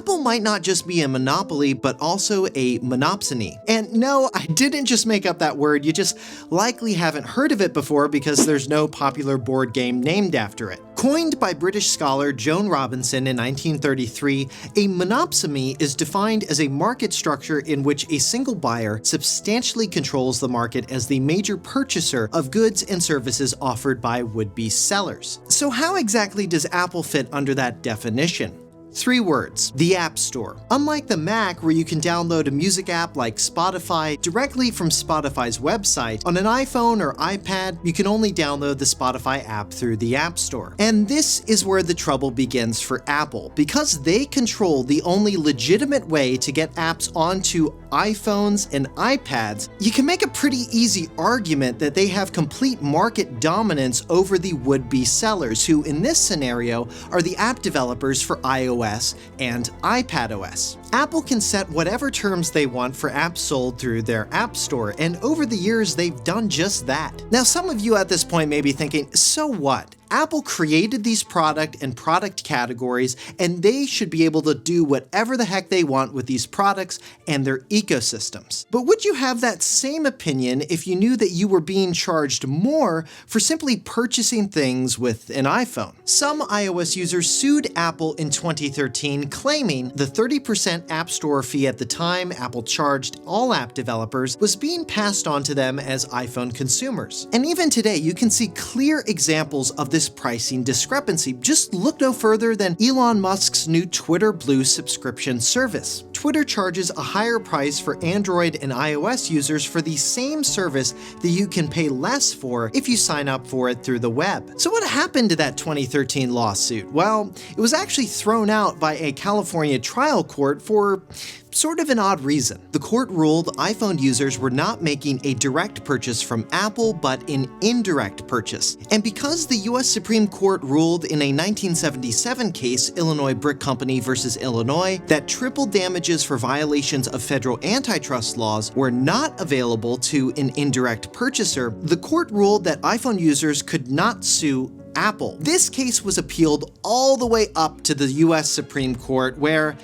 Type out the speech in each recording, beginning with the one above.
Apple might not just be a monopoly, but also a monopsony. And no, I didn't just make up that word, you just likely haven't heard of it before because there's no popular board game named after it. Coined by British scholar Joan Robinson in 1933, a monopsony is defined as a market structure in which a single buyer substantially controls the market as the major purchaser of goods and services offered by would-be sellers. So how exactly does Apple fit under that definition? 3 words: the App Store. Unlike the Mac, where you can download a music app like Spotify directly from Spotify's website, on an iPhone or iPad, you can only download the Spotify app through the App Store. And this is where the trouble begins for Apple. Because they control the only legitimate way to get apps onto iPhones and iPads, you can make a pretty easy argument that they have complete market dominance over the would-be sellers, who in this scenario are the app developers for iOS and iPadOS. Apple can set whatever terms they want for apps sold through their App Store, and over the years they've done just that. Now, some of you at this point may be thinking, so what? Apple created these product and product categories, and they should be able to do whatever the heck they want with these products and their ecosystems. But would you have that same opinion if you knew that you were being charged more for simply purchasing things with an iPhone? Some iOS users sued Apple in 2013, claiming the 30% App Store fee at the time Apple charged all app developers was being passed on to them as iPhone consumers. And even today, you can see clear examples of this pricing discrepancy. Just look no further than Elon Musk's new Twitter Blue subscription service. Twitter charges a higher price for Android and iOS users for the same service that you can pay less for if you sign up for it through the web. So what happened to that 2013 lawsuit? Well, it was actually thrown out by a California trial court for sort of an odd reason. The court ruled iPhone users were not making a direct purchase from Apple, but an indirect purchase. And because the US Supreme Court ruled in a 1977 case, Illinois Brick Company versus Illinois, that triple damages for violations of federal antitrust laws were not available to an indirect purchaser, the court ruled that iPhone users could not sue Apple. This case was appealed all the way up to the US Supreme Court, where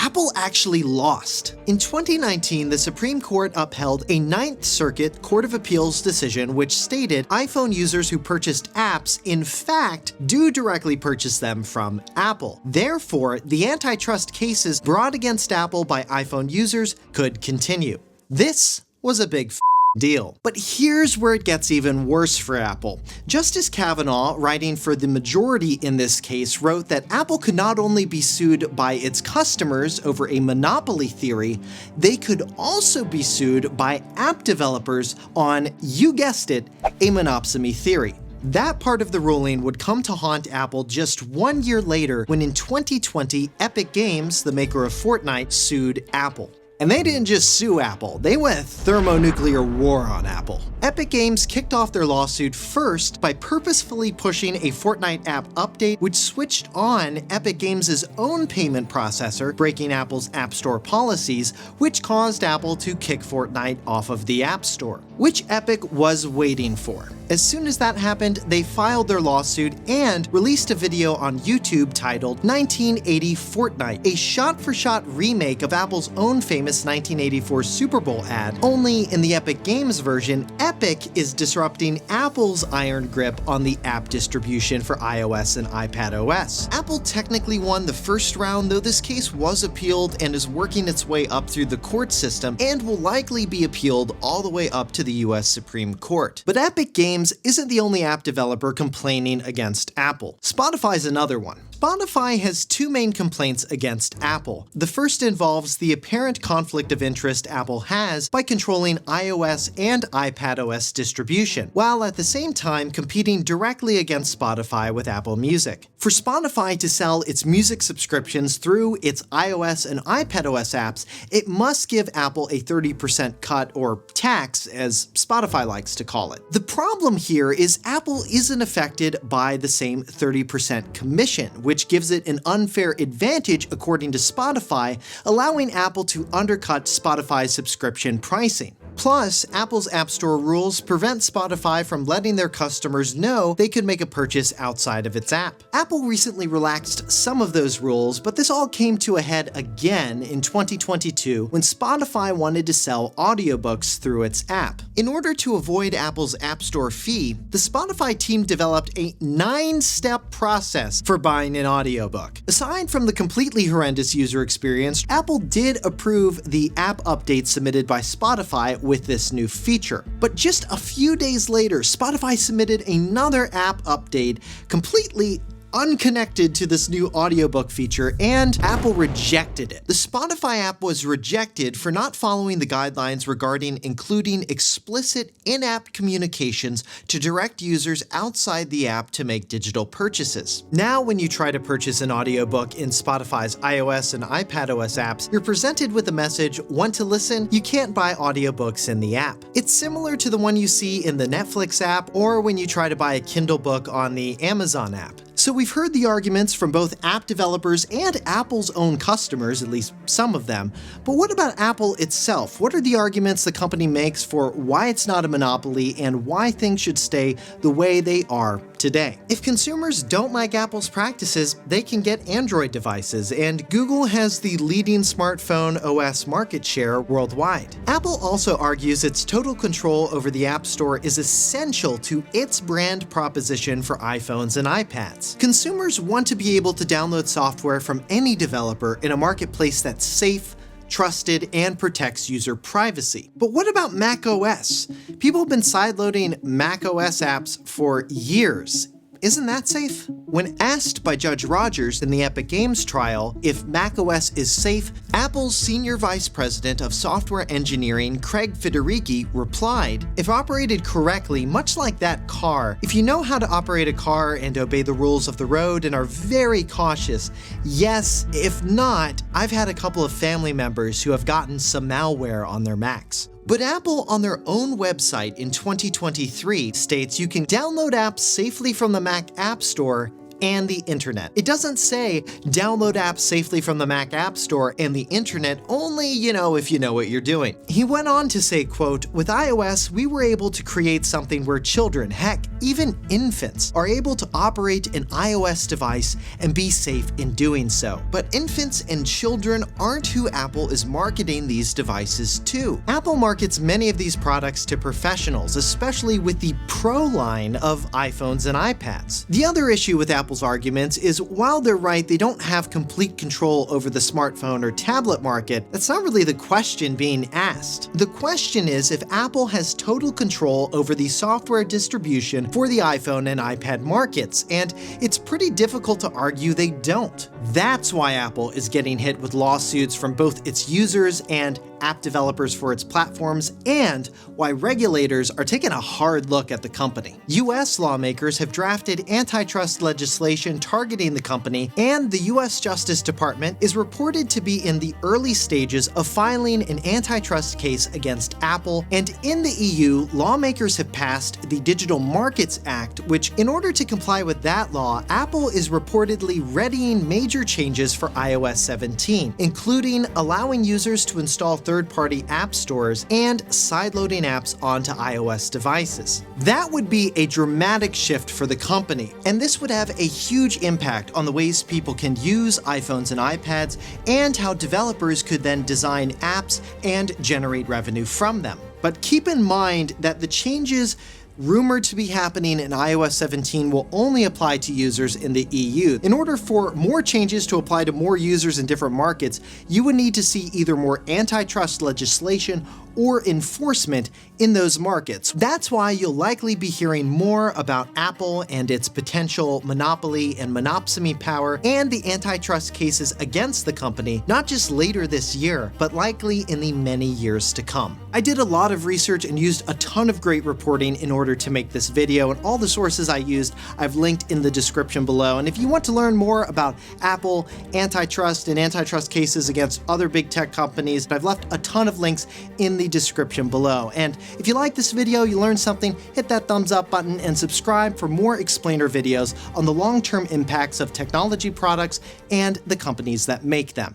Apple actually lost. In 2019, the Supreme Court upheld a Ninth Circuit Court of Appeals decision which stated iPhone users who purchased apps, in fact, do directly purchase them from Apple. Therefore, the antitrust cases brought against Apple by iPhone users could continue. This was a big deal. But here's where it gets even worse for Apple. Justice Kavanaugh, writing for the majority in this case, wrote that Apple could not only be sued by its customers over a monopoly theory, they could also be sued by app developers on, you guessed it, a monopsony theory. That part of the ruling would come to haunt Apple just 1 year later, when in 2020, Epic Games, the maker of Fortnite, sued Apple. And they didn't just sue Apple, they went thermonuclear war on Apple. Epic Games kicked off their lawsuit first by purposefully pushing a Fortnite app update which switched on Epic Games' own payment processor, breaking Apple's App Store policies, which caused Apple to kick Fortnite off of the App Store, which Epic was waiting for. As soon as that happened, they filed their lawsuit and released a video on YouTube titled 1980 Fortnite, a shot-for-shot remake of Apple's own famous 1984 Super Bowl ad. Only in the Epic Games version, Epic is disrupting Apple's iron grip on the app distribution for iOS and iPadOS. Apple technically won the first round, though this case was appealed and is working its way up through the court system and will likely be appealed all the way up to the US Supreme Court. But Epic Games isn't the only app developer complaining against Apple. Spotify's another one. Spotify has 2 main complaints against Apple. The first involves the apparent conflict of interest Apple has by controlling iOS and iPadOS distribution, while at the same time competing directly against Spotify with Apple Music. For Spotify to sell its music subscriptions through its iOS and iPadOS apps, it must give Apple a 30% cut, or tax as Spotify likes to call it. The problem here is Apple isn't affected by the same 30% commission, which gives it an unfair advantage according to Spotify, allowing Apple to undercut Spotify's subscription pricing. Plus, Apple's App Store rules prevent Spotify from letting their customers know they could make a purchase outside of its app. Apple recently relaxed some of those rules, but this all came to a head again in 2022 when Spotify wanted to sell audiobooks through its app. In order to avoid Apple's App Store fee, the Spotify team developed a 9-step process for buying an audiobook. Aside from the completely horrendous user experience, Apple did approve the app update submitted by Spotify with this new feature. But just a few days later, Spotify submitted another app update completely unconnected to this new audiobook feature, and Apple rejected it. The Spotify app was rejected for not following the guidelines regarding including explicit in-app communications to direct users outside the app to make digital purchases. Now, when you try to purchase an audiobook in Spotify's iOS and iPadOS apps, you're presented with a message, "Want to listen? You can't buy audiobooks in the app." It's similar to the one you see in the Netflix app or when you try to buy a Kindle book on the Amazon app. So we've heard the arguments from both app developers and Apple's own customers, at least some of them. But what about Apple itself? What are the arguments the company makes for why it's not a monopoly and why things should stay the way they are today? If consumers don't like Apple's practices, they can get Android devices, and Google has the leading smartphone OS market share worldwide. Apple also argues its total control over the App Store is essential to its brand proposition for iPhones and iPads. Consumers want to be able to download software from any developer in a marketplace that's safe, trusted, and protects user privacy. But what about macOS? People have been sideloading macOS apps for years. Isn't that safe? When asked by Judge Rogers in the Epic Games trial if macOS is safe, Apple's Senior Vice President of Software Engineering, Craig Federighi, replied, "If operated correctly, much like that car, if you know how to operate a car and obey the rules of the road and are very cautious, yes. If not, I've had a couple of family members who have gotten some malware on their Macs." But Apple, on their own website in 2023, states you can download apps safely from the Mac App Store and the internet. It doesn't say download apps safely from the Mac App Store and the internet only, if you know what you're doing. He went on to say, quote, "With iOS, we were able to create something where children, heck, even infants, are able to operate an iOS device and be safe in doing so. But infants and children aren't who Apple is marketing these devices to. Apple markets many of these products to professionals, especially with the Pro line of iPhones and iPads." The other issue with Apple's arguments is while they're right, they don't have complete control over the smartphone or tablet market. That's not really the question being asked. The question is if Apple has total control over the software distribution for the iPhone and iPad markets, and it's pretty difficult to argue they don't. That's why Apple is getting hit with lawsuits from both its users and app developers for its platforms, and why regulators are taking a hard look at the company. US lawmakers have drafted antitrust legislation targeting the company, and the US Justice Department is reported to be in the early stages of filing an antitrust case against Apple. And in the EU, lawmakers have passed the Digital Markets Act, which, in order to comply with that law, Apple is reportedly readying major changes for iOS 17, including allowing users to install third-party app stores and sideloading apps onto iOS devices. That would be a dramatic shift for the company, and this would have a huge impact on the ways people can use iPhones and iPads and how developers could then design apps and generate revenue from them. But keep in mind that the changes rumored to be happening in iOS 17 will only apply to users in the EU. In order for more changes to apply to more users in different markets, you would need to see either more antitrust legislation or enforcement in those markets. That's why you'll likely be hearing more about Apple and its potential monopoly and monopsony power and the antitrust cases against the company, not just later this year, but likely in the many years to come. I did a lot of research and used a ton of great reporting in order to make this video, and all the sources I used I've linked in the description below. And if you want to learn more about Apple, antitrust, and antitrust cases against other big tech companies, I've left a ton of links in the description below. And if you like this video, you learned something, hit that thumbs up button and subscribe for more explainer videos on the long-term impacts of technology products and the companies that make them.